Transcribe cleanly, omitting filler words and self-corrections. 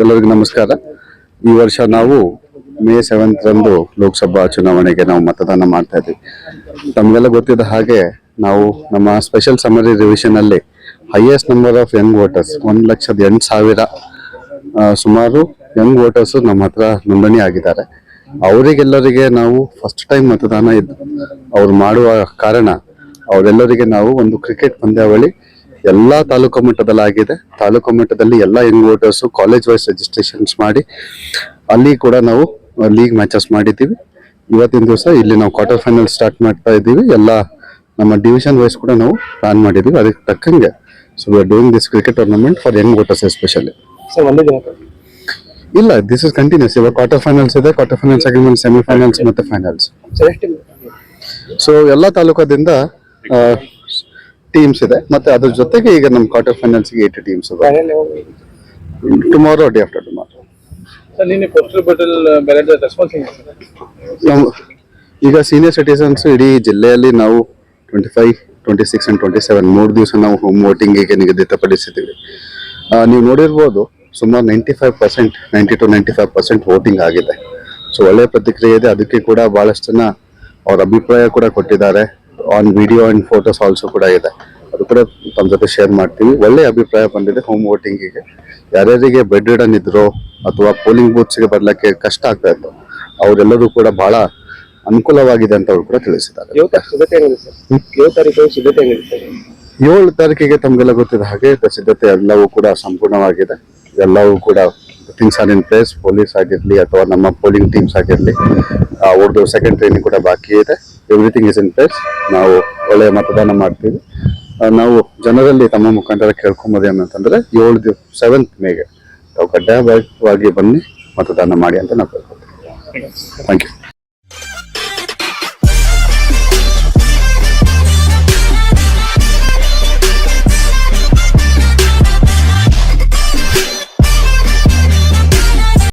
ಎಲ್ಲರಿಗೂ ನಮಸ್ಕಾರ. ಈ ವರ್ಷ ನಾವು ಮೇ 7 ರಂದು ಲೋಕಸಭಾ ಚುನಾವಣೆಗೆ ನಾವು ಮತದಾನ ಮಾಡ್ತಾ ಇದ್ದೀವಿ. ತಮಗೆಲ್ಲ ಗೊತ್ತಿದ್ದ ಹಾಗೆ ನಾವು ನಮ್ಮ ಸ್ಪೆಷಲ್ ಸಮರಿ ರಿವಿಷನ್ ಅಲ್ಲಿ highest number of Young voters 1,08,000 ಸುಮಾರು ಯಂಗ್ ವೋಟರ್ಸ್ ನಮ್ಮ ಹತ್ರ ನೋಂದಣಿ ಆಗಿದ್ದಾರೆ. ಅವರಿಗೆಲ್ಲರಿಗೆ ನಾವು ಫಸ್ಟ್ ಟೈಮ್ ಮತದಾನ ಅವ್ರು ಮಾಡುವ ಕಾರಣ ಅವರೆಲ್ಲರಿಗೆ ನಾವು ಒಂದು ಕ್ರಿಕೆಟ್ ಪಂದ್ಯಾವಳಿ ಎಲ್ಲಾ ತಾಲೂಕು ಮಟ್ಟದಲ್ಲಿ ಆಗಿದೆ. ತಾಲೂಕು ಮಟ್ಟದಲ್ಲಿ ಎಲ್ಲ young voters college wise registrations ಮಾಡಿ ಅಲ್ಲಿ ಕೂಡ ನಾವು ಲೀಗ್ ಮ್ಯಾಚಸ್ ಮಾಡಿದ್ದೀವಿ. ಇವತ್ತಿನ ದಿವಸ ಇಲ್ಲಿ ನಾವು ಕ್ವಾರ್ಟರ್ ಫೈನಲ್ ಸ್ಟಾರ್ಟ್ ಮಾಡ್ತಾ ಇದ್ದೀವಿ. ಎಲ್ಲ ನಮ್ಮ ಡಿವಿಷನ್ ವೈಸ್ ಕೂಡ ನಾವು ಪ್ಲಾನ್ ಮಾಡಿದ್ದೀವಿ. ಅದಕ್ಕೆ ತಕ್ಕಂಗೆ so we are doing this cricket tournament for Young voters especially. ಇಲ್ಲ, ದಿಸ್ ಇಸ್ ಕಂಟಿನ್ಯೂಸ್. ಇವಾಗ ಕ್ವಾರ್ಟರ್ ಫೈನಲ್ಸ್ ಇದೆ, ಕ್ವಾರ್ಟರ್ ಫೈನಲ್ಸ್ ಆಗಿ ಸೆಮಿಫೈನಲ್ಸ್ ಮತ್ತೆ ಫೈನಲ್ಸ್. ಸೊ ಎಲ್ಲ ತಾಲೂಕದಿಂದ ಟೀಮ್ಸ್ ಇದೆ. ಮತ್ತೆ ಅದ್ರ ಜೊತೆಗೆ ಈಗ ನಮ್ಮ ಕ್ವಾರ್ಟರ್ ಫೈನಲ್ಸ್ ಗೆ 8 ಟೀಮ್ಸ್ ಇದೆ. Tomorrow, day after tomorrow. ಈಗ ಸೀನಿಯರ್ ಸಿಟಿಸನ್ಸ್ ಇಡೀ ಜಿಲ್ಲೆಯಲ್ಲಿ ನಾವು 25, 26 and 27 3 ದಿವಸ ನಾವು ಹೋಮ್ ವೋಟಿಂಗಿಗೆ ನಿಗದಿತಪಡಿಸಿದ್ದೀವಿ. ನೀವು ನೋಡಿರ್ಬೋದು ಸುಮಾರು 95%, 90 to 95% ವೋಟಿಂಗ್ ಆಗಿದೆ. ಸೊ ಒಳ್ಳೆಯ ಪ್ರತಿಕ್ರಿಯೆ ಇದೆ. ಅದಕ್ಕೆ ಕೂಡ ಬಹಳಷ್ಟು ಜನ ಅವ್ರ ಅಭಿಪ್ರಾಯ ಕೂಡ ಕೊಟ್ಟಿದ್ದಾರೆ. On video and photos also ಕೂಡ ಇದೆ. ಅದು ಕೂಡ ತಮ್ಮ ಜೊತೆ ಶೇರ್ ಮಾಡ್ತೀವಿ. ಒಳ್ಳೆಯ ಅಭಿಪ್ರಾಯ ಬಂದಿದೆ ಹೋಮ್ ವೋಟಿಂಗಿಗೆ. ಯಾರ್ಯಾರಿಗೆ ಬೆಡ್ ರಿಡನ್ ಇದ್ರು ಅಥವಾ ಪೋಲಿಂಗ್ ಬೂತ್ಸ್ಗೆ ಬರ್ಲಿಕ್ಕೆ ಕಷ್ಟ ಆಗ್ತಾ ಇತ್ತು ಅವರೆಲ್ಲರೂ ಕೂಡ ಬಹಳ ಅನುಕೂಲವಾಗಿದೆ ಅಂತ ಅವರು ಕೂಡ ತಿಳಿಸಿದ್ದಾರೆ. 7 ತಾರೀಕಿಗೆ ತಮಗೆಲ್ಲ ಗೊತ್ತಿದ್ದ ಹಾಗೆ ಸಿದ್ಧತೆ ಎಲ್ಲವೂ ಕೂಡ ಸಂಪೂರ್ಣವಾಗಿದೆ. ಎಲ್ಲವೂ ಕೂಡ things are in place. Police ಆಗಿರ್ಲಿ ಅಥವಾ ನಮ್ಮ ಪೋಲಿಂಗ್ ಟೀಮ್ಸ್ ಆಗಿರ್ಲಿ, ಅವ್ರದ್ದು ಸೆಕೆಂಡ್ ಟ್ರೈನಿಂಗ್ ಕೂಡ ಬಾಕಿ ಇದೆ. Everything is in place. ನಾವು ಒಳ್ಳೆಯ ಮತದಾನ ಮಾಡ್ತೀವಿ. ನಾವು ಜನರಲ್ಲಿ ತಮ್ಮ ಮುಖಾಂತರ ಕೇಳ್ಕೊಂಬೋದು ಏನಂತಂದ್ರೆ 7th ಮೇಗೆ ತಾವು ಕಡ್ಡಾಯವಾಗಿ ಬನ್ನಿ ಮತದಾನ ಮಾಡಿ ಅಂತ ನಾವು ಕೇಳ್ಕೊತೀವಿ. Thank you.